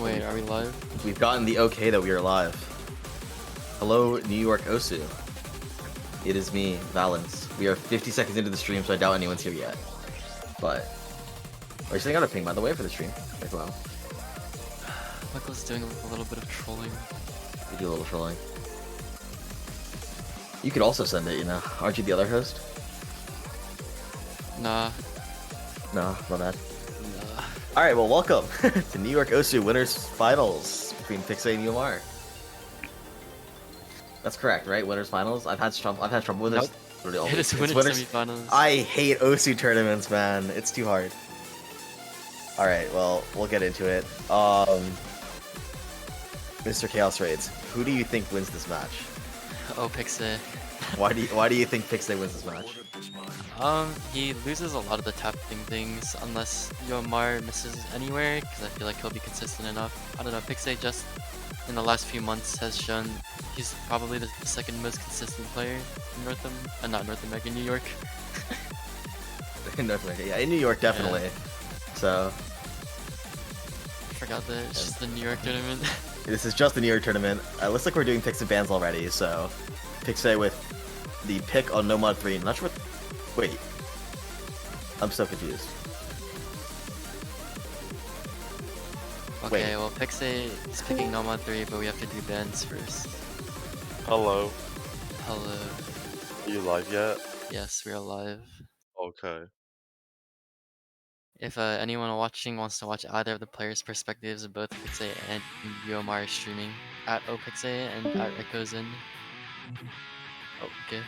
Wait, are we live? We've gotten the okay that we are live. Hello, New York Osu. It is me, Valence. We are 50 seconds into the stream, so I doubt anyone's here yet. But are you sending out a ping, by the way, for the stream as well? Michael's doing a little bit of trolling. We do a little trolling. You could also send it, you know. Aren't you the other host? Nah. No, my bad. Nah. Alright, well, welcome to New York Osu Winners Finals between oPixay and UMR. That's correct, right? Winners Finals? I've had trouble with this. Nope. It is winners semifinals. I hate Osu tournaments, man. It's too hard. Alright, well, we'll get into it. Mr. Chaos Raids, who do you think wins this match? oPixay. Why do you think Pixay wins this match? He loses a lot of the tapping things unless UMR misses anywhere, because I feel like he'll be consistent enough. I don't know, Pixay just in the last few months has shown he's probably the second most consistent player in not North America, New York. In North America, yeah, in New York definitely. Yeah. So I forgot that it's just the New York tournament. This is just the New York tournament. Looks like we're doing picks and bans already, so Pixay with the pick on No Mod 3. I'm not sure what... Wait. I'm so confused. Okay, well, Pixay is picking No Mod 3, but we have to do bans first. Hello. Hello. Are you live yet? Yes, we are live. Okay. If anyone watching wants to watch either of the players' perspectives of both Pixay and UMR is streaming at oPixay and at Rikozin. Oh, okay.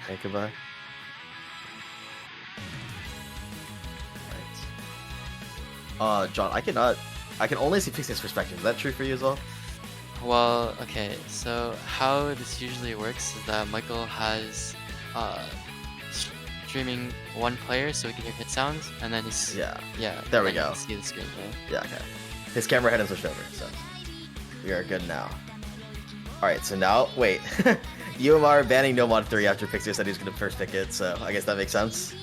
Okay, goodbye. Alright. John, I can only see Pixay's perspective. Is that true for you as well? Well, okay, so how this usually works is that Michael has streaming one player so we can hear hit sounds, and then he's yeah. There we go. See the screen. Yeah, okay. His camera hadn't switched over, so we are good now. All right, so now wait, UMR banning No Mod 3 after Pixay said he was gonna first pick it, so I guess that makes sense.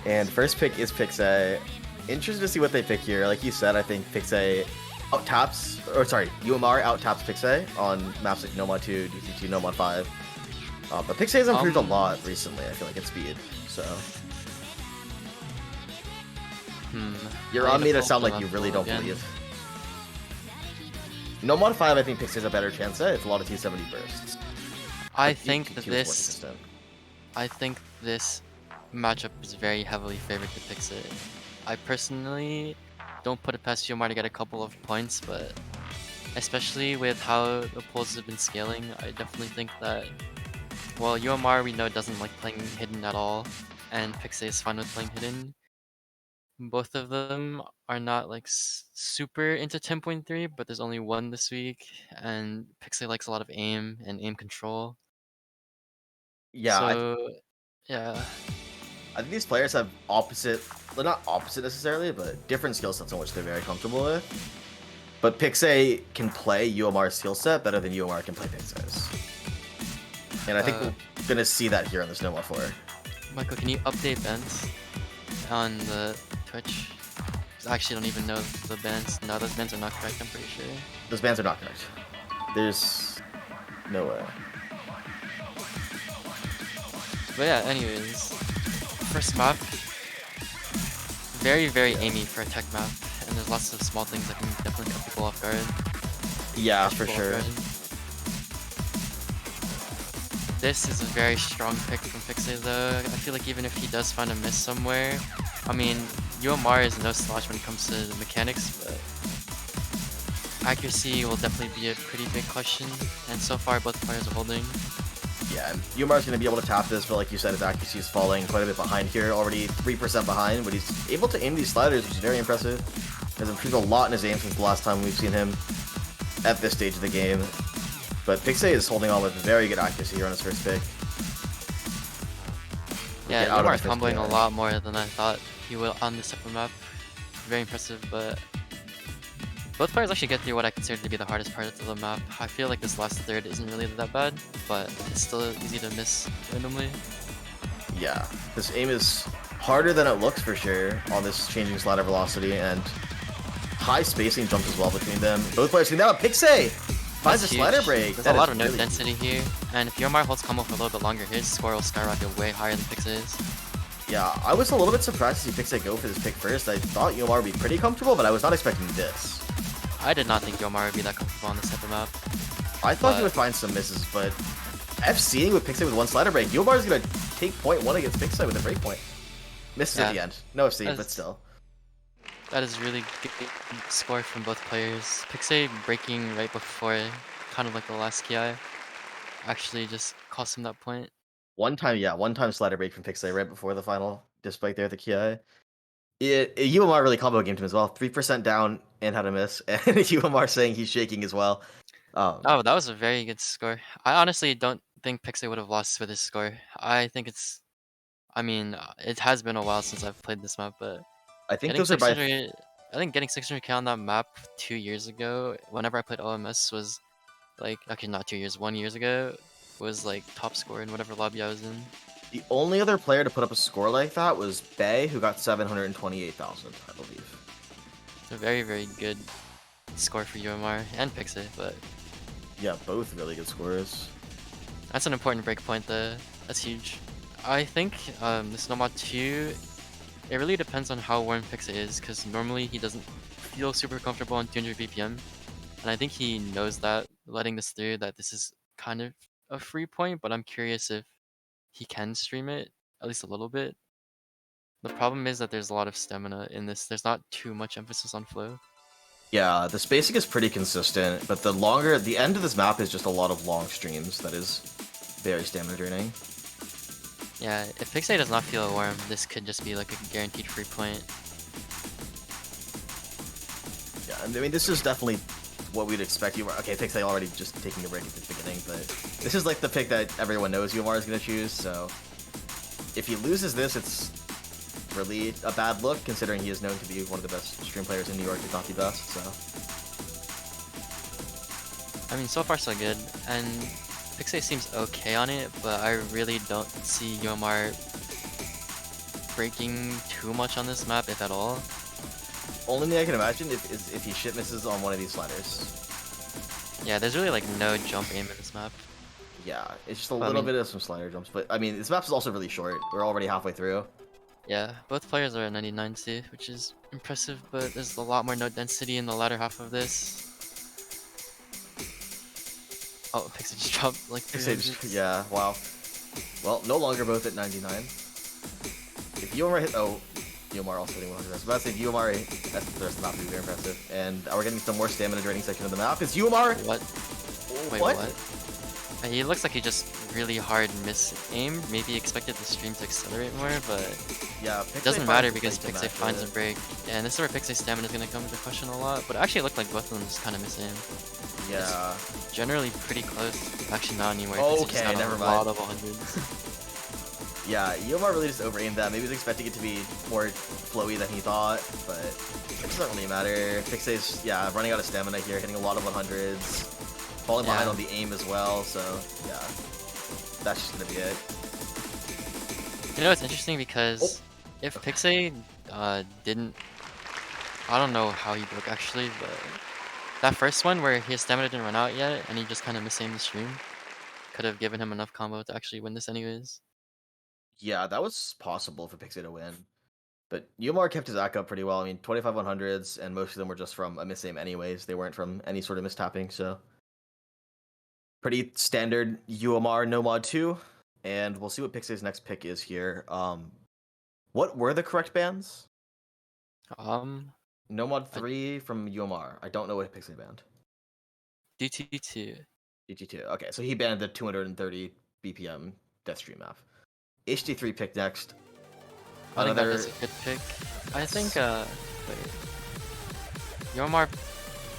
And first pick is Pixay. Interested to see what they pick here. Like you said, I think Pixay UMR out-taps Pixay on maps like No Mod 2, DC2, No Mod 5. But Pixay has improved a lot recently, I feel like, at speed, so... You're on me to sound like you really don't believe. No Mod 5, I think Pixay's a better chance at. It's a lot of T70 bursts. I think this matchup is very heavily favored to Pixay. I personally don't put it past UMR to get a couple of points, but especially with how the polls have been scaling, I definitely think that, well, UMR we know doesn't like playing hidden at all, and Pixay is fine with playing hidden. Both of them are not like super into 10.3, but there's only one this week, and Pixay likes a lot of aim and aim control. Yeah. So, yeah. I think these players have opposite, well, not opposite necessarily, but different skill sets on which they're very comfortable with. But Pixay can play UMR's skill set better than UMR can play Pixay's. And I think we're gonna see that here on this No Mod 4. Michael, can you update bans on the Twitch? I actually don't even know the bans. No, those bans are not correct, I'm pretty sure. Those bans are not correct. There's no way. But yeah, anyways. First map. Very, very aimy for a tech map. And there's lots of small things that can definitely cut people off guard. Yeah, for sure. This is a very strong pick from Pixay though. I feel like even if he does find a miss somewhere, I mean, UMR is no slouch when it comes to the mechanics, but accuracy will definitely be a pretty big question, and so far both players are holding. Yeah, UMR is going to be able to tap this, but like you said, his accuracy is falling quite a bit behind here, already 3% behind, but he's able to aim these sliders, which is very impressive. Has improved a lot in his aim since the last time we've seen him at this stage of the game. But Pixay is holding on with very good accuracy here on his first pick. Yeah, UMR is fumbling a lot more than I thought he would on this type of map. Very impressive, but both players actually get through what I consider to be the hardest part of the map. I feel like this last third isn't really that bad, but it's still easy to miss randomly. Yeah, this aim is harder than it looks for sure on this changing slider velocity, and high spacing jumps as well between them. Both players now oPixay finds a That's slider huge. break. There's That a lot is of node really density here, and if UMR holds combo for a little bit longer, his score will skyrocket way higher than Pixay's. Yeah, I was a little bit surprised to see Pixay go for this pick first. I thought UMR would be pretty comfortable, but I was not expecting this. I did not think UMR would be that comfortable on this type of map. I thought he would find some misses, but FCing with Pixay with one slider break. UMR is going to take point one against Pixay with a breakpoint. Misses at the end. No FC, but still. That is really good score from both players. Pixay breaking right before, kind of like the last KI, actually just cost him that point. One time slider break from Pixay right before the final display there at the KI. UMR really combo gamed him as well. 3% down and had a miss, and UMR saying he's shaking as well. Oh, that was a very good score. I honestly don't think Pixay would have lost with this score. I think it's, I mean, it has been a while since I've played this map, but I think getting those are by 600, I think getting 600k on that map 2 years ago, whenever I played OMS, was like, okay, not 2 years, 1 year ago, was like top score in whatever lobby I was in. the only other player to put up a score like that was Bay, who got 728,000, I believe. It's a very, very good score for UMR and Pixay, but Yeah, both really good scores. that's an important breakpoint though. That's huge. I think this Nomad 2, it really depends on how warm Pixay is, because normally he doesn't feel super comfortable on 200 BPM. And I think he knows that, letting this through, that this is kind of a free point, but I'm curious if he can stream it, at least a little bit. The problem is that there's a lot of stamina in this. There's not too much emphasis on flow. Yeah, the spacing is pretty consistent, but the end of this map is just a lot of long streams that is very stamina draining. Yeah, if Pixay does not feel warm, this could just be like a guaranteed free point. Yeah, I mean, this is definitely what we'd expect. Okay, Pixay already just taking a break at the beginning, but this is like the pick that everyone knows UMR is going to choose, so if he loses this, it's really a bad look, considering he is known to be one of the best stream players in New York, if not the best, so. I mean, so far so good, and Pixay seems okay on it, but I really don't see UMR breaking too much on this map, if at all. Only thing I can imagine is if he shit misses on one of these sliders. Yeah, there's really like no jump aim in this map. Yeah, it's just a little bit of some slider jumps, but I mean, this map is also really short. We're already halfway through. Yeah, both players are at 99 too, which is impressive, but there's a lot more node density in the latter half of this. Oh, Pixay just dropped like 300. Yeah, wow. Well, no longer both at 99. If UMR hit, UMR also hitting 100. So that's if UMR hit, that's the rest of the map would be very impressive. And we're getting some more stamina draining section of the map. Is UMR? What? Wait, what? He looks like he just really hard mis-aimed. Maybe expected the stream to accelerate more, but yeah, it doesn't matter because Pixay finds a break. Yeah, and this is where Pixay's stamina is going to come into question a lot. But actually, it looked like both of them just kind of mis-aimed. Yeah. It's generally pretty close. Actually, not anymore. Okay, never mind. A lot of 100s. Yeah, UMR really just over-aimed that. Maybe he was expecting it to be more flowy than he thought, but it doesn't really matter. Pixay's, running out of stamina here, hitting a lot of 100s. Falling behind on the aim as well, so yeah, that's just gonna be it. You know, it's interesting because if Pixay didn't, I don't know how he broke actually, but that first one where his stamina didn't run out yet and he just kind of mis-aimed the stream could have given him enough combo to actually win this anyways. Yeah, that was possible for Pixay to win, but UMR kept his act up pretty well. I mean, 25 100s, and most of them were just from a mis-aim anyways. They weren't from any sort of mistapping, so. Pretty standard UMR no mod 2, and we'll see what Pixay's next pick is here. What were the correct bans? No mod 3 from UMR. I don't know what Pixay banned. DT2. DT2. Okay, so he banned the 230 BPM Deathstream map. HD3 pick next. I think that is a good pick. I think wait. UMR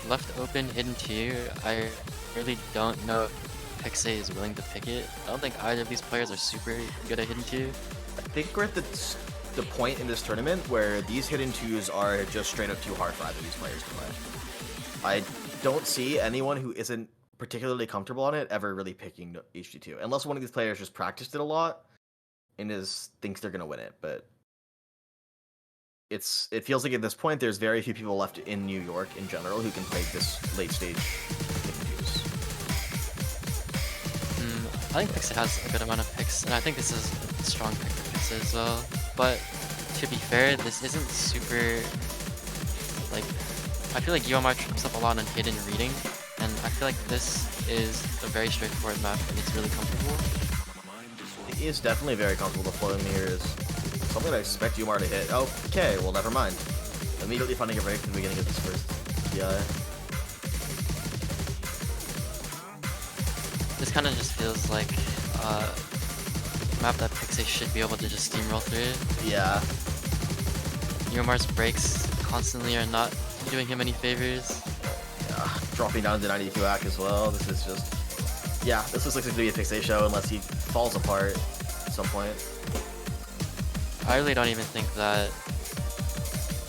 left open hidden 2. I really don't know if Pixay is willing to pick it. I don't think either of these players are super good at hidden 2. I think we're at the point in this tournament where these hidden 2s are just straight up too hard for either of these players to play. I don't see anyone who isn't particularly comfortable on it ever really picking HD2, unless one of these players just practiced it a lot and thinks they're gonna win it. But it feels like at this point there's very few people left in New York in general who can play this late stage pick and choose. I think Pixay has a good amount of picks, and I think this is a strong pick for Pixay as well. But to be fair, this isn't super, like, I feel like UMR trips up a lot on hidden reading, and I feel like this is a very straightforward map and it's really comfortable. It is definitely very comfortable. The floating mirror is something I expect UMR to hit. Okay, well, never mind. Immediately finding a break at the beginning of this first PI. This kind of just feels like a map that Pixay should be able to just steamroll through. Yeah. UMR's breaks constantly are not doing him any favors. Yeah, dropping down to 92 act as well. This is just, yeah, this looks like it's gonna be a Pixay show unless he falls apart at some point. I really don't even think that,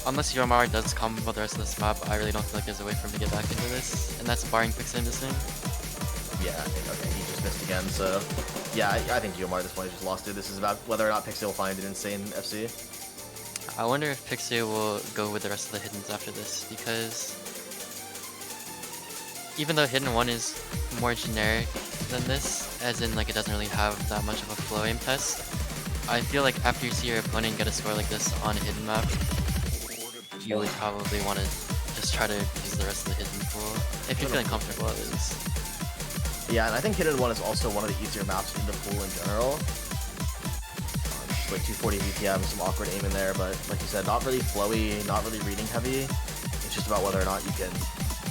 unless UMR does combo the rest of this map, I really don't feel like there's a way for him to get back into this, and that's barring Pixay missing. Yeah, okay, he just missed again, so yeah, I think UMR at this point just lost it. This is about whether or not Pixay will find an insane FC. I wonder if Pixay will go with the rest of the hiddens after this, because even though hidden 1 is more generic than this, as in like it doesn't really have that much of a flow aim test, I feel like after you see your opponent get a score like this on a hidden map, you would probably want to just try to use the rest of the hidden pool, if you're feeling comfortable at least. Yeah, and I think hidden 1 is also one of the easier maps in the pool in general. Just like 240 BPM, some awkward aim in there, but like you said, not really flowy, not really reading heavy. It's just about whether or not you can,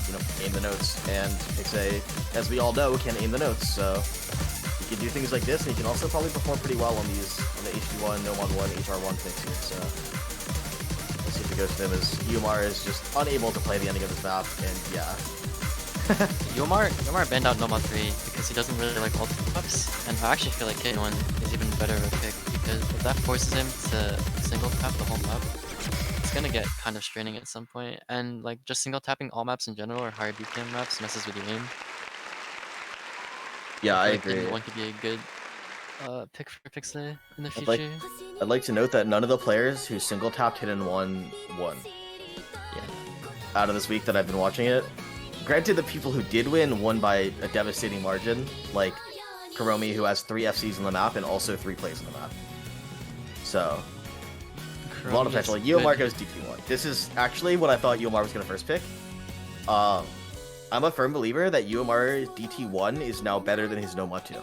you know, aim the notes. And Pixay, as we all know, can aim the notes, so you can do things like this, and you can also probably perform pretty well on these, on the HD1, No Mod 1, HR1 picks here, so let's see if it goes to them, as UMR is just unable to play the ending of this map, and yeah. UMR banned out No Mod 3 because he doesn't really like ultimate maps, and I actually feel like hidden 1 is even better of a pick, because if that forces him to single tap the whole map, it's gonna get kind of straining at some point, and like just single tapping all maps in general or higher BPM maps messes with your aim. Yeah, I feel like agree. hidden 1 could be a good pick for Pixay in the future. I'd like to note that none of the players who single tapped hidden 1 won. Yeah. Out of this week that I've been watching it. Granted, the people who did won by a devastating margin, like Karomi, who has 3 FCs on the map and also 3 plays on the map. So, a lot of potential. UMR goes DT1. This is actually what I thought UMR was going to first pick. I'm a firm believer that UMR DT1 is now better than his No Mod 2.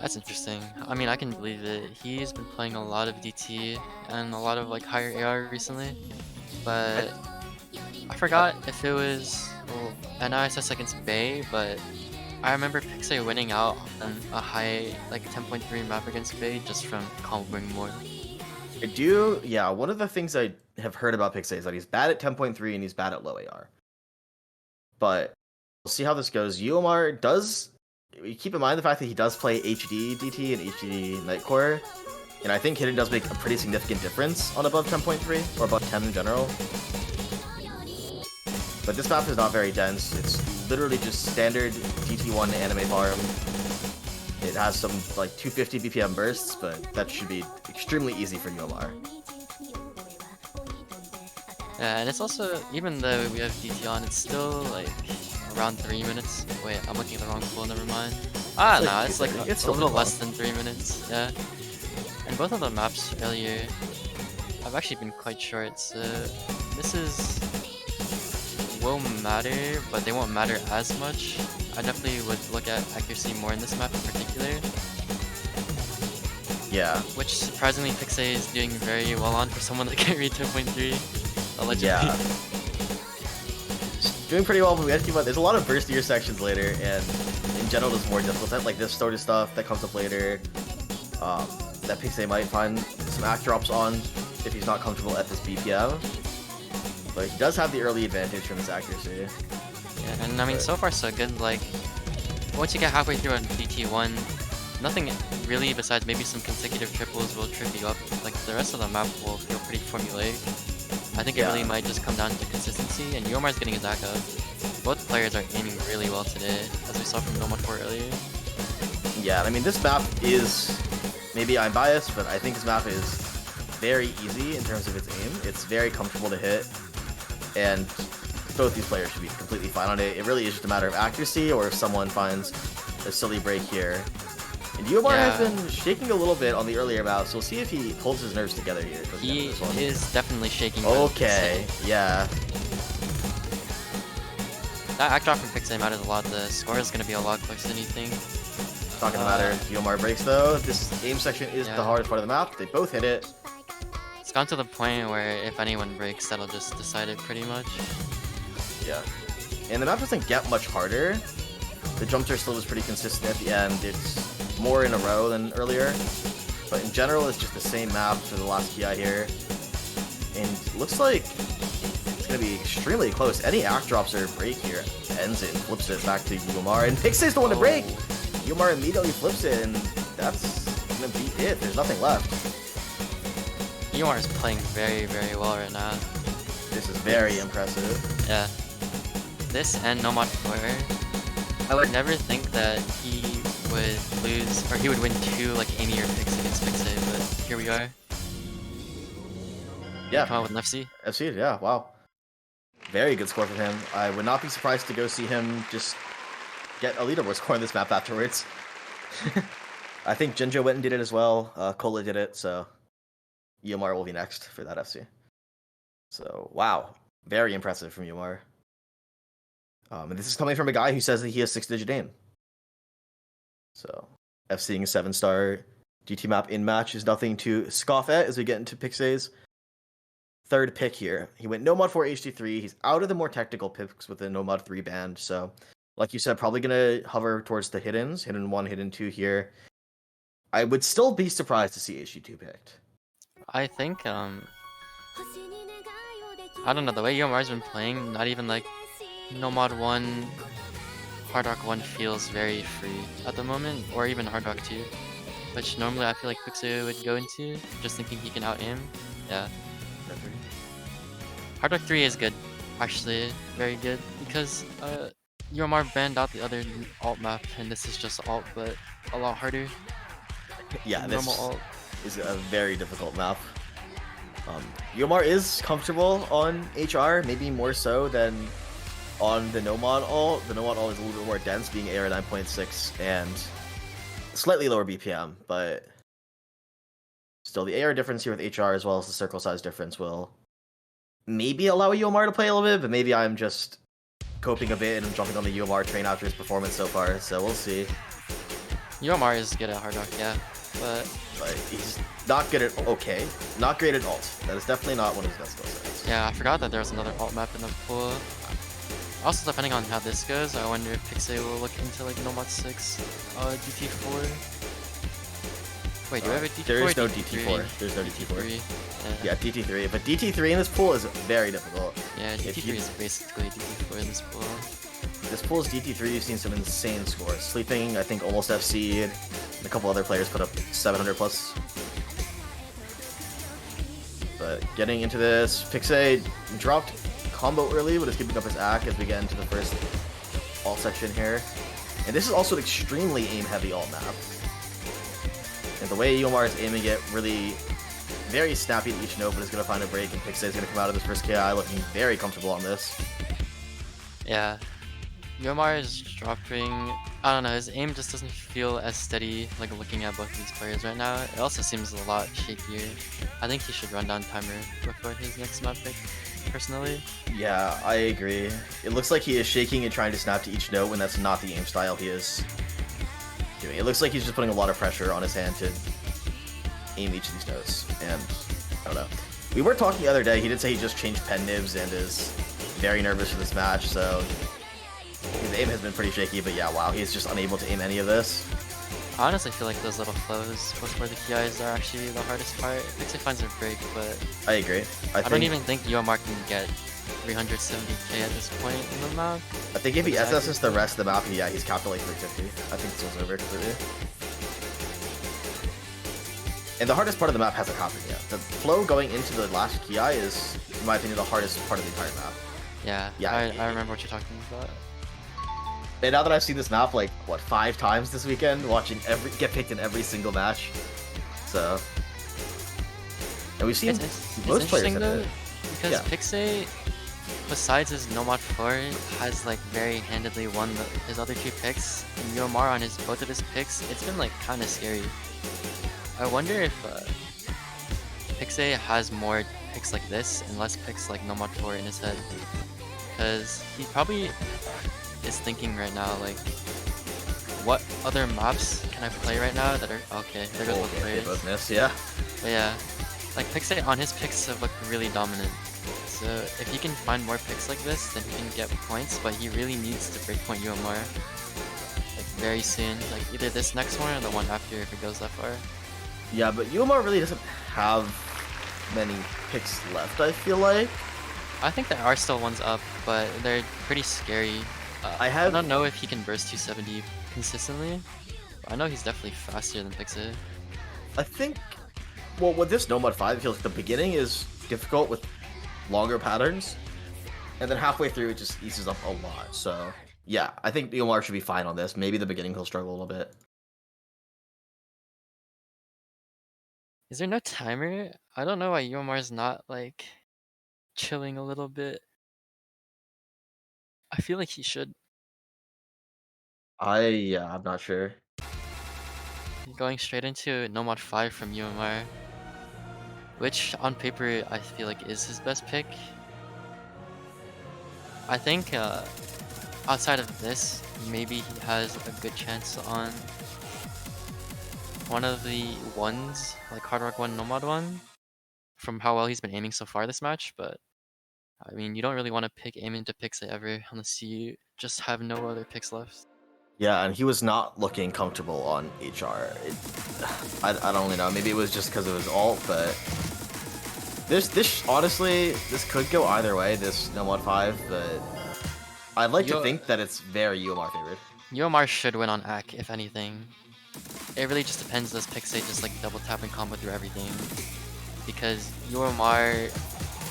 That's interesting. I mean, I can believe it. He's been playing a lot of DT and a lot of like higher AR recently, but I forgot if it was NYSS against Bay, but I remember Pixay winning out on a high like 10.3 map against Bay just from comboing more. Yeah, one of the things I have heard about Pixay is that he's bad at 10.3 and he's bad at low AR. But we'll see how this goes. UMR does, keep in mind the fact that he does play HD DT and HD Nightcore, and I think hidden does make a pretty significant difference on above 10.3 or above 10 in general. But this map is not very dense. It's literally just standard DT1 anime farm. It has some like 250 BPM bursts, but that should be extremely easy for UMR. Yeah, and it's also, even though we have DT on, it's still like around 3 minutes. Wait, I'm looking at the wrong pool, never mind. Ah, no, it's like it's a little less than 3 minutes, yeah. And both of the maps earlier have actually been quite short, so this will matter, but they won't matter as much. I definitely would look at accuracy more in this map in particular. Yeah. Which surprisingly Pixay is doing very well on for someone that can read 2.3. Allegedly. Yeah. Doing pretty well, but we have to keep on. There's a lot of burstier sections later, and in general there's more difficult, like this sort of stuff that comes up later. That Pixay might find some act drops on if he's not comfortable at this BPM. But he does have the early advantage from his accuracy. Yeah, and I mean, so far so good. Like, once you get halfway through on DT1, nothing really besides maybe some consecutive triples will trip you up. Like, the rest of the map will feel pretty formulaic. I think it really might just come down to consistency, and UMR's getting his act up. Both players are aiming really well today, as we saw from No Mod 4 earlier. Yeah, I mean, this map is, maybe I'm biased, but I think this map is very easy in terms of its aim. It's very comfortable to hit, and both these players should be completely fine on it. It really is just a matter of accuracy, or if someone finds a silly break here. And UMR has been shaking a little bit on the earlier maps, so we'll see if he pulls his nerves together here. He is definitely shaking. Okay, yeah. That act drop from Pixay matters a lot. The score is going to be a lot closer than you think. Not gonna matter. UMR breaks though. This aim section is the hardest part of the map. They both hit it. It's gone to the point where if anyone breaks, that'll just decide it pretty much. Yeah. And the map doesn't get much harder. The jumps are still just pretty consistent at the end. It's more in a row than earlier. But in general, it's just the same map for the last PI here. And it looks like it's gonna be extremely close. Any act drops or break here ends it and flips it back to UMR. And Pixay's the one to break! UMR immediately flips it, and that's gonna be it. There's nothing left. UMR is playing very, very well right now. This is very impressive. Yeah. This and Nomad 4, I would never think that he would lose, or he would win 2 like aimier picks against Pixay, but here we are. Yeah. Come on with an FC. FC, yeah, wow. Very good score from him. I would not be surprised to go see him just get a leaderboard score on this map afterwards. I think Jinjo went and did it as well. Cola did it, so UMR will be next for that FC. So, wow. Very impressive from UMR. And this is coming from a guy who says that he has 6-digit aim. So, FCing a 7-star GT map in match is nothing to scoff at as we get into Pixay's third pick here. He went Nomad 4 HD3. He's out of the more technical picks with the Nomad 3 band, so like you said, probably going to hover towards the hiddens. Hidden 1, hidden 2 here. I would still be surprised to see HD2 picked. I think, I don't know, the way UMR's been playing, not even like Nomad 1, Hard Rock 1 feels very free at the moment, or even Hard Rock 2, which normally I feel like Pixay would go into, just thinking he can out-aim. Yeah. Hard Rock 3 is good, actually, very good, because UMR banned out the other alt map, and this is just alt, but a lot harder. Yeah, this is a very difficult map. UMR is comfortable on HR, maybe more so than on the Nomad alt. The Nomad alt is a little bit more dense, being AR 9.6 and slightly lower BPM, but still the AR difference here with HR as well as the circle size difference will maybe allow UMR to play a little bit, but maybe I'm just coping a bit and jumping on the UMR train after his performance so far, so we'll see. UMR is good at Hard Rock, yeah, but he's not good at not great at alt. That is definitely not one of his best skill sets. Yeah, I forgot that there was another alt map in the pool. Also, depending on how this goes, I wonder if Pixay will look into like Nomad 6, DT4. Wait, do we have a DT4? There is no DT4. There's no DT4. Yeah, DT3. But DT3 in this pool is very difficult. Yeah, DT3 is basically DT4 in this pool. This pool is DT3. You've seen some insane scores. Sleeping, I think, almost FC'd. And a couple other players put up 700 plus. But getting into this, Pixay dropped combo early, but is keeping up his act as we get into the first alt section here. And this is also an extremely aim-heavy alt map. And the way UMR is aiming it, really very snappy to each note, but is going to find a break, and Pixay is going to come out of this first KI looking very comfortable on this. Yeah. UMR is dropping, I don't know, his aim just doesn't feel as steady, like looking at both of these players right now. It also seems a lot shakier. I think he should run down timer before his next map pick, personally. Yeah, I agree. It looks like he is shaking and trying to snap to each note when that's not the aim style he is doing. It looks like he's just putting a lot of pressure on his hand to aim each of these notes, and I don't know. We were talking the other day, he did say he just changed pen nibs and is very nervous for this match, so his aim has been pretty shaky, but yeah, wow, he's just unable to aim any of this. I honestly feel like those little flows before the KIs are actually the hardest part. Pixay finds a break, but I agree. I don't even think UMR can get 370k at this point in the map. I think if he SS's the rest of the map, yeah, he's capped at like 350. I think this one's over completely. And the hardest part of the map hasn't happened yet. The flow going into the last Ki is, in my opinion, the hardest part of the entire map. Yeah, I remember what you're talking about. And now that I've seen this map like, what, 5 times this weekend, watching get picked in every single match. So, And we've seen It's most players interesting hit though, it. because Yeah. oPixay, besides his Nomad 4, has like very handedly won his other 2 picks. And UMR on both of his picks, it's been like kind of scary. I wonder if Pixay has more picks like this and less picks like Nomad 4 in his head. Because he probably is thinking right now, like, what other maps can I play right now that are okay? There goes both They players. both miss, yeah. But yeah, like Pixay on his picks have looked really dominant. So if he can find more picks like this, then he can get points. But he really needs to breakpoint UMR like very soon, like either this next one or the one after if it goes that far. Yeah, but UMR really doesn't have many picks left, I feel like. I think there are still ones up, but they're pretty scary. I don't know if he can burst 270 consistently. But I know he's definitely faster than Pixay. I think, well, with this Nomad 5, it feels like the beginning is difficult with longer patterns, and then halfway through it just eases up a lot. So, yeah, I think UMR should be fine on this. Maybe the beginning he'll struggle a little bit. Is there no timer? I don't know why UMR's not like chilling a little bit. I feel like he should. I'm not sure. Going straight into Nomad 5 from UMR, which on paper I feel like is his best pick. I think outside of this, maybe he has a good chance on one of the ones, like Hard Rock 1, Nomad 1, from how well he's been aiming so far this match, but I mean, you don't really want to pick aim into Pixay ever unless you just have no other picks left. Yeah, and he was not looking comfortable on HR. I don't really know. Maybe it was just because of his ult, but this honestly, this could go either way. This Nomad 5, but I'd like to think that it's very UMR favored. UMR should win on AC, if anything. It really just depends. Does Pixay just like double tap and combo through everything? Because UMR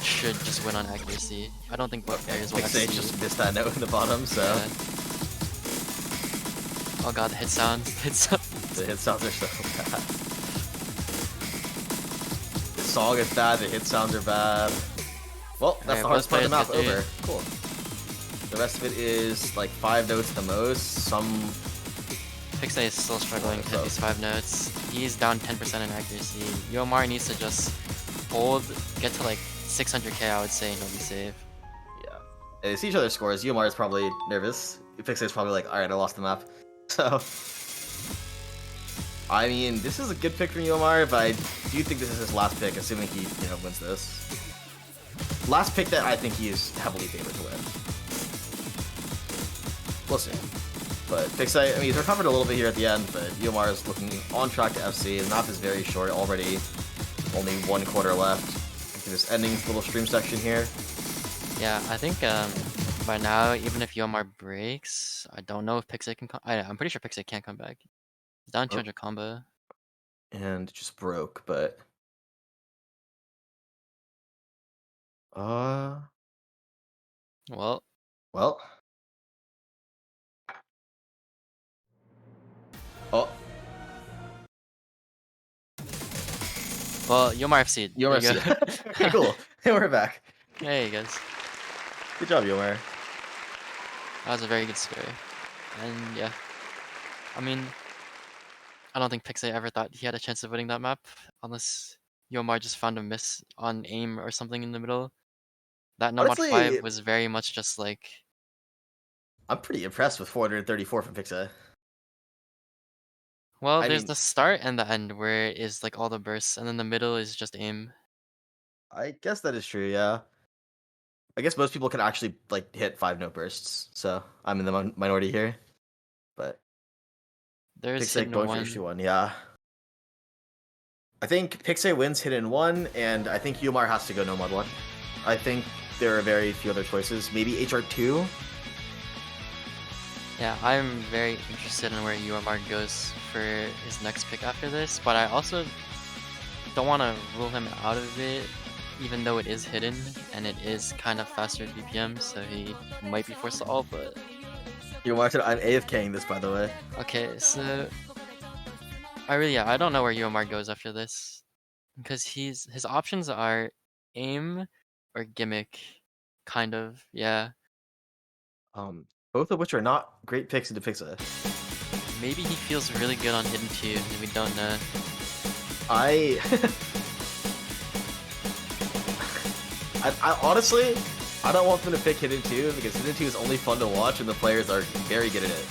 should just win on accuracy. I don't think both players will Pixay just missed that note in the bottom, so. Yeah. Oh god, the hit sounds. The hit sounds are so bad. The song is bad, the hit sounds are bad. Well, that's the hardest part of the map over. Cool. The rest of it is like 5 notes the most. Pixay is still struggling to hit these 5 notes. He's down 10% in accuracy. UMR needs to just hold, get to like 600k, I would say, and he'll be safe. Yeah. They see each other's scores. UMR is probably nervous. Pixay is probably like, alright, I lost the map. So, I mean, this is a good pick from UMR, but I do think this is his last pick, assuming he, wins this. Last pick that I think he is heavily favored to win. We'll see. But Pixay, I mean, he's recovered a little bit here at the end, but UMR is looking on track to FC. The map is very short already. Only 1 quarter left. Into this ending little stream section here. Yeah, I think by now, even if UMR breaks, I don't know if Pixay can I'm pretty sure Pixay can't come back. He's down 200 combo. And just broke, but... Well. Oh. Well, UMR FC. UMR FC. Okay, cool. Hey, we're back. Hey, guys. Good job, UMR. That was a very good score. And yeah. I mean, I don't think Pixay ever thought he had a chance of winning that map, unless UMR just found a miss on aim or something in the middle. That Nomad 5 was very much just like... I'm pretty impressed with 434 from Pixay. Well, there's the start and the end where it is like all the bursts, and then the middle is just aim. I guess that is true, yeah. I guess most people can actually like hit 5-note bursts, so I'm in the minority here. But there's Pixay going for H1, yeah. I think Pixay wins hit in 1, and I think UMR has to go Nomad 1. I think there are very few other choices. Maybe HR2. Yeah, I'm very interested in where UMR goes for his next pick after this, but I also don't want to rule him out of it, even though it is hidden and it is kind of faster BPM, so he might be forced to ult, but... I'm AFKing this, by the way. Okay, so... I don't know where UMR goes after this. Because his options are aim or gimmick, kind of. Yeah. Both of which are not great picks into Pixar. Maybe he feels really good on hidden 2, and we don't know. I honestly, I don't want them to pick Hidden 2 because Hidden 2 is only fun to watch and the players are very good at it.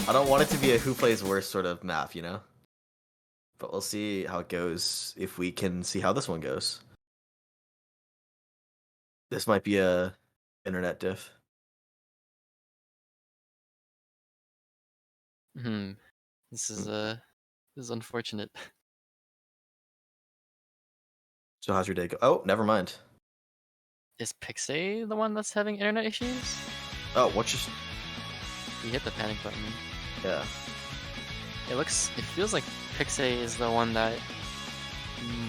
I don't want it to be a who plays worse sort of map, you know? But we'll see how it goes if we can see how this one goes. This might be a internet diff. This is unfortunate. So how's your day go? Oh, never mind. Is Pixay the one that's having internet issues? Oh, what just... You hit the panic button. Yeah. It feels like Pixay is the one that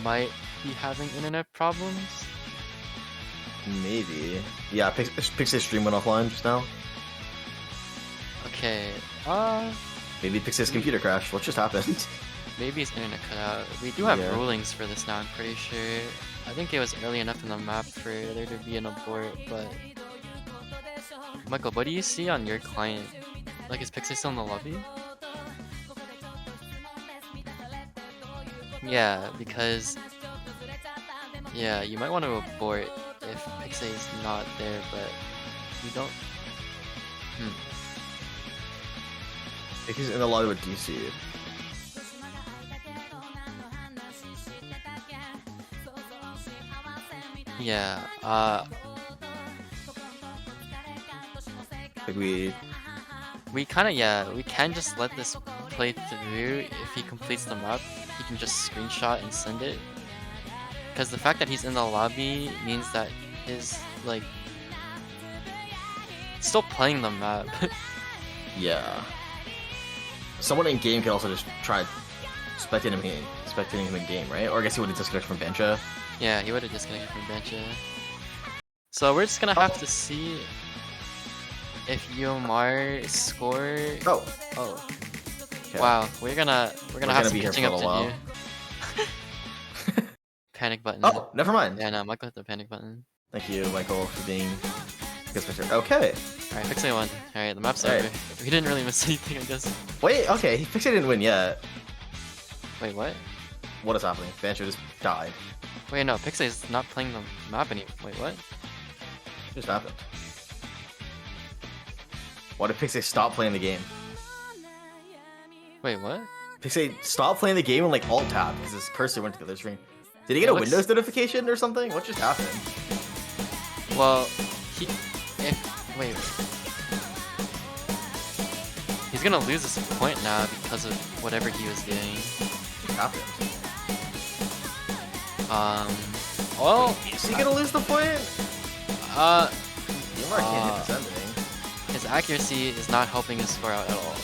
might be having internet problems. Maybe. Yeah, Pixay's stream went offline just now. Okay, Maybe Pixay's computer crashed. What just happened? maybe his internet cut out. We do have Yeah. rulings for this now, I'm pretty sure. I think it was early enough in the map for there to be an abort, but... Michael, what do you see on your client? Like, is Pixay still in the lobby? Yeah, because... Yeah, you might want to abort if Pixay is not there, but you don't... He's in the lobby with DC. Yeah, Like we we can just let this play through. If he completes the map, he can just screenshot and send it. Because the fact that he's in the lobby means that his, like, still playing the map. Yeah. Someone in game could also just try spectating him in game, right? Or I guess he would have disconnected from Bencha. Yeah, he would have disconnected from Bencha. So we're just gonna have to see if UMR score. Oh. Oh. Okay. Wow, we're gonna have gonna some be here catching for a up to while. do. Panic button. Oh, never mind. Yeah, no, Michael hit the panic button. Thank you, Michael, for being a good spectator. Okay. Alright, Pixay won. Alright, the map's Alright. over. We didn't really miss anything, I guess. Wait, okay, Pixay didn't win yet. Wait, what? What is happening? Bancho just died. Wait, no, Pixay's not playing the map anymore. Wait, what? What just happened? Why did Pixay stop playing the game? Wait, what? Pixay stopped playing the game and like alt tab because his cursor went to the other screen. Did he get It a looks- Windows notification or something? What just happened? Well, wait. He's gonna lose this point now because of whatever he was doing. What happened? Well, Is he gonna lose the point? UMR can't hit descending. his accuracy is not helping his score out at all.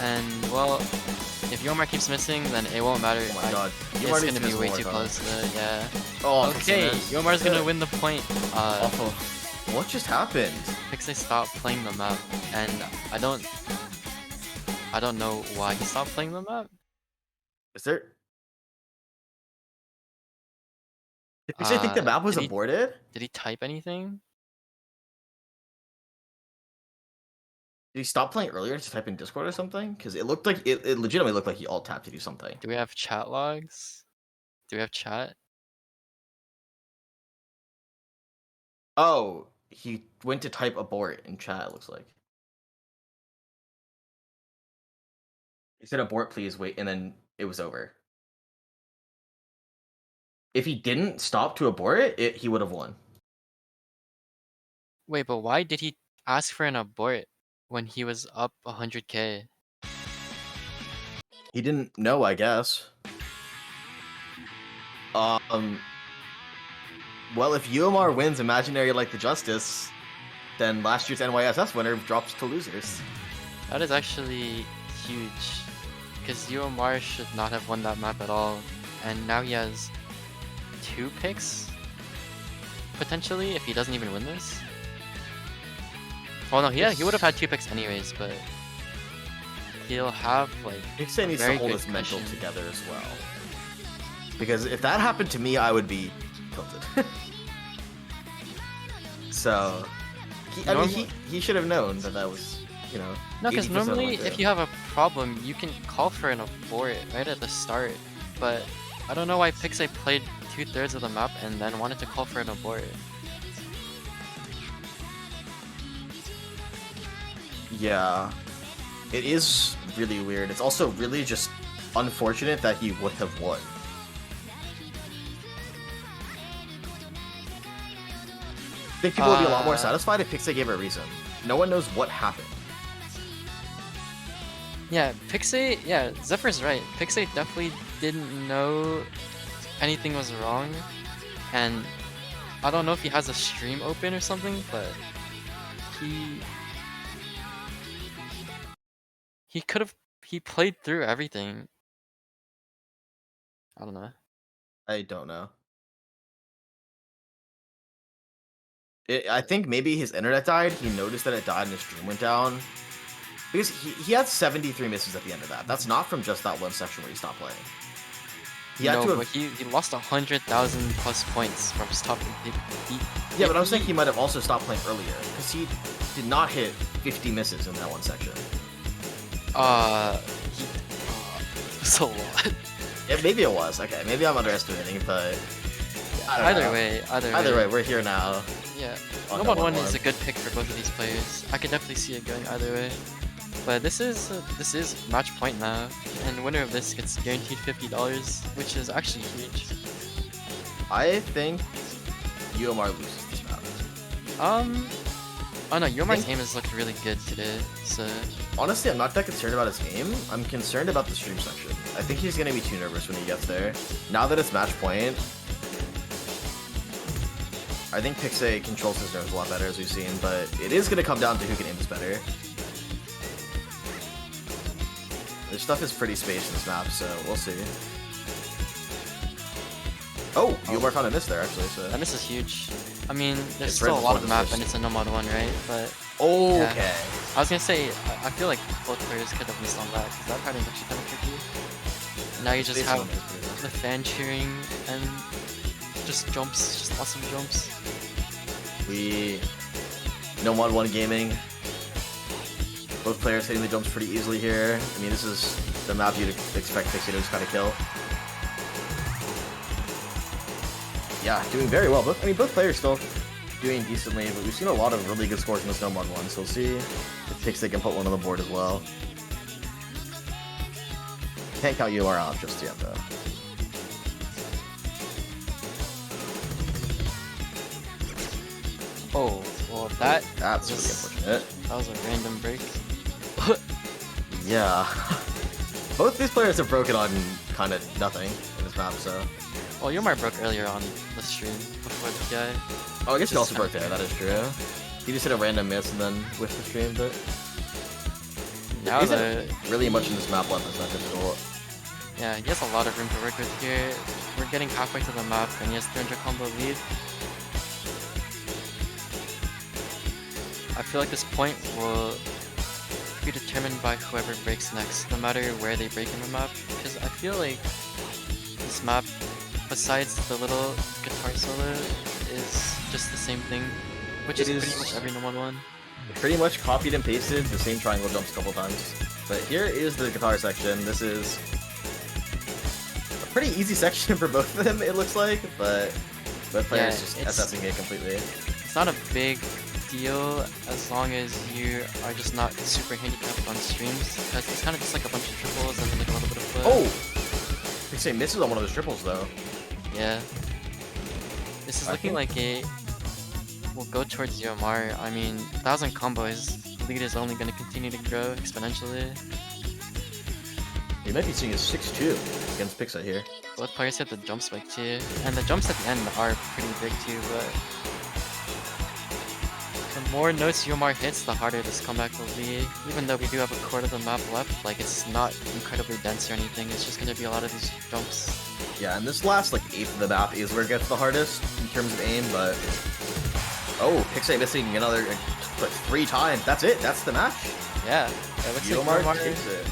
And, well, if UMR keeps missing, then it won't matter. Oh my god. It's UMR needs gonna to be miss way one too more time. close, yeah. Oh, Okay, UMR's gonna win the point. Awful. What just happened? Pixay stopped playing the map, and I don't know why he stopped playing the map. Is there... Did Pixay think the map was did he- aborted? Did he type anything? Did he stop playing earlier to type in Discord or something? Because it looked like it legitimately looked like he alt tapped to do something. Do we have chat logs? Do we have chat? Oh, he went to type abort in chat, it looks like. He said abort please, wait, and then it was over. If he didn't stop to abort it, he would have won. Wait, but why did he ask for an abort when he was up 100k? He didn't know, I guess. Well, if UMR wins Imaginary Like the Justice, then last year's NYSS winner drops to losers. That is actually huge, because UMR should not have won that map at all, and now he has 2 picks, potentially, if he doesn't even win this. Oh no, he would have had 2 picks anyways, but he'll have like Pixay needs to very hold good his mental cushion. together as well. Because if that happened to me, I would be tilted. So, he should have known that was, you know. No, because 80% normally window. if you have a problem, you can call for an abort right at the start. But I don't know why oPixay played 2/3 of the map and then wanted to call for an abort. Yeah, it is really weird. It's also really just unfortunate that he would have won. I think people would be a lot more satisfied if Pixay gave a reason. No one knows what happened. Yeah, oPixay, yeah, Zephyr's right. oPixay definitely didn't know anything was wrong. And I don't know if he has a stream open or something, but he played through everything. I don't know. I don't know. I think maybe his internet died. He noticed that it died and his stream went down. Because he had 73 misses at the end of that. That's not from just that one section where he stopped playing. He had to have... but he lost 100,000 plus points from stopping. Yeah, but I'm saying he might have also stopped playing earlier. Because he did not hit 50 misses in that one section. It's a lot. Yeah, maybe it was. Okay, maybe I'm underestimating, but... Either way, we're here now. Yeah, Oh, No no, Mod 1 1-1. is a good pick for both of these players. I could definitely see it going either way. But this is match point now, and winner of this gets guaranteed $50, which is actually huge. I think UMR loses this map. Oh no, UMR's aim has looked really good today, so... Honestly, I'm not that concerned about his game. I'm concerned about the stream section. I think he's gonna be too nervous when he gets there. Now that it's match point, I think Pixay controls his nerves a lot better, as we've seen, but it is gonna come down to who can aim this better. This stuff is pretty spaced in this map, so we'll see. Oh, UMR found a miss there, actually, so... That miss is huge. I mean, there's It's still right a lot before of the map, first. and it's a No Mod 1, right? But Okay. yeah. I was gonna say, I feel like both players could have missed on that, because that part is actually kind of tricky. Now you just Space have one is pretty nice. the fan cheering and just jumps, just awesome jumps. We... No Mod 1 gaming. Both players hitting the jumps pretty easily here. I mean, this is the map you'd expect Pixay to just kind of kill. Yeah, doing very well. Both players still doing decently, but we've seen a lot of really good scores in this No Mod 1, so we'll see if Pixay can put one on the board as well. Can't count UR out just yet, though. Oh, well that's That's just- really unfortunate. that was a random break. Yeah. Both these players have broken on kind of nothing in this map, so... Well, UMR broke earlier on the stream before the guy. Oh, I guess he Just also broke kinda there, that is true. He just hit a random miss and then whiffed the stream, but... Now He's the really much in this map left that's not difficult. yeah, he has a lot of room to work with here. We're getting halfway to the map, and he has 300 combo lead. I feel like this point will be determined by whoever breaks next, no matter where they break in the map. Because I feel like this map, besides the little guitar solo, is just the same thing, which is pretty much every No Mod 1. Pretty much copied and pasted the same triangle jumps a couple times. But here is the guitar section. This is a pretty easy section for both of them, it looks like, but both players Yeah, just it's- SSing it completely. It's not a big deal as long as you are just not super handicapped on streams, because it's kind of just like a bunch of triples and then like a little bit of flip. Oh! Pixay misses on one of those triples, though. Yeah. This is I looking think- like it will go towards UMR. I mean, 1,000 combos, lead is only going to continue to grow exponentially. You might be seeing a 6-2 against Pixay here. Both players hit the jump spike too, and the jumps at the end are pretty big too, but the more notes UMR hits, the harder this comeback will be. Even though we do have a quarter of the map left, like it's not incredibly dense or anything, it's just going to be a lot of these jumps. Yeah, and this last, like, eighth of the map is where it gets the hardest in terms of aim, but... Oh, Pixay missing another, like, 3 times. That's it. That's the match. Yeah, it looks like UMR UMR, takes it.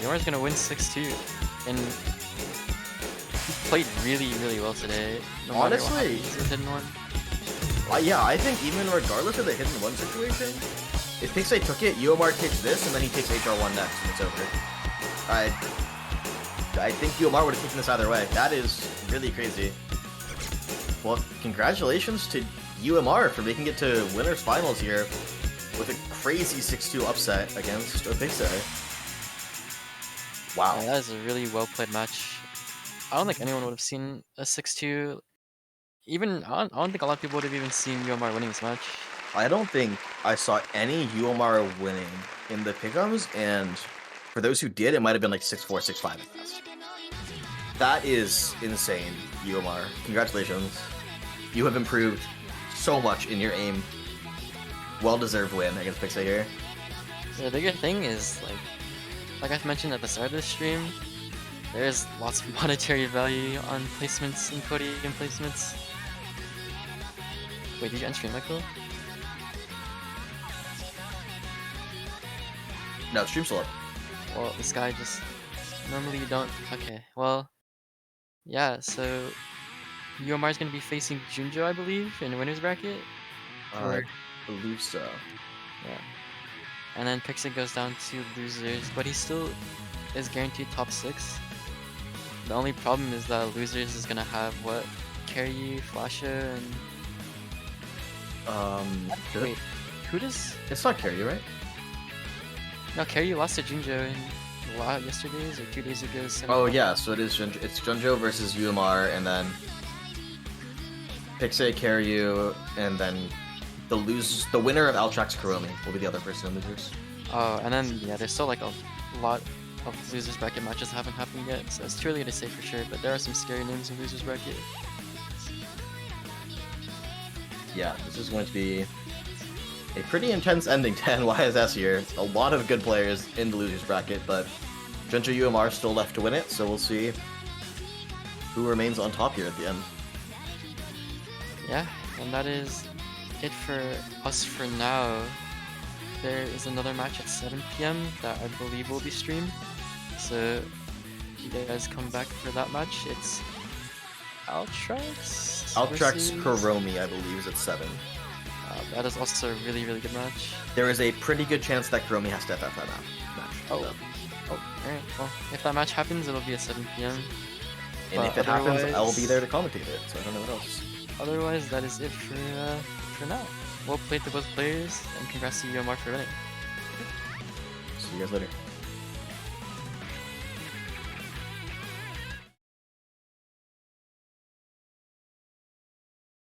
UMR's going to win 6-2, and he played really, really well today. No matter what Honestly, happens with Hidden One. yeah, I think even regardless of the hidden one situation, if Pixay took it, UMR takes this, and then he takes HR1 next, and it's over. I think UMR would have taken this either way. That is really crazy. Well, congratulations to UMR for making it to winners finals here with a crazy 6-2 upset against oPixay. Wow. Yeah, that is a really well played match. I don't think anyone would have seen a 6-2. Even I don't think a lot of people would have even seen UMR winning this match. I don't think I saw any UMR winning in the pick'ems, and for those who did, it might have been like 6-4, 6-5 at best. That is insane, UMR. Congratulations. You have improved so much in your aim. Well-deserved win against Pixay here. The bigger thing is, like I've mentioned at the start of the stream, there's lots of monetary value on placements and podium placements. Wait, did you end stream, Michael? No, stream still up. Well, this guy just... Normally you don't... Okay, well... Yeah, so... UMR is going to be facing Junjo, I believe, in the winner's bracket. I believe so. Yeah. And then Pixay goes down to losers, but he still is guaranteed top 6. The only problem is that losers is going to have, what? Carry, Flasher, and... Wait, who does... It's not Carry, right? No, Carry lost to Junjo in yesterday's or 2 days ago. Oh yeah, so it is it's Junjo versus UMR, and then Pixay, Karyu, and then the winner of Altrax Kuromi will be the other person in losers. Oh, and then yeah, there's still like a lot of losers bracket matches that haven't happened yet, so it's too early to say for sure. But there are some scary names in losers bracket. Yeah, this is going to be a pretty intense ending to NYSS here. A lot of good players in the losers bracket, but Junjo UMR still left to win it, so we'll see who remains on top here at the end. Yeah, and that is it for us for now. There is another match at 7 PM that I believe will be streamed, so you guys come back for that match. It's Altrax Altrax versus... Kuromi, I believe, is at 7. That is also a really, really good match. There is a pretty good chance that Kuromi has to FF that match. Oh. So. Oh, alright. Well, if that match happens, it'll be at 7 PM. And But if it happens, otherwise- I'll be there to commentate it, so I don't know what else. Otherwise, that is it for now. Well played to both players, and congrats to UMR for winning. See you guys later.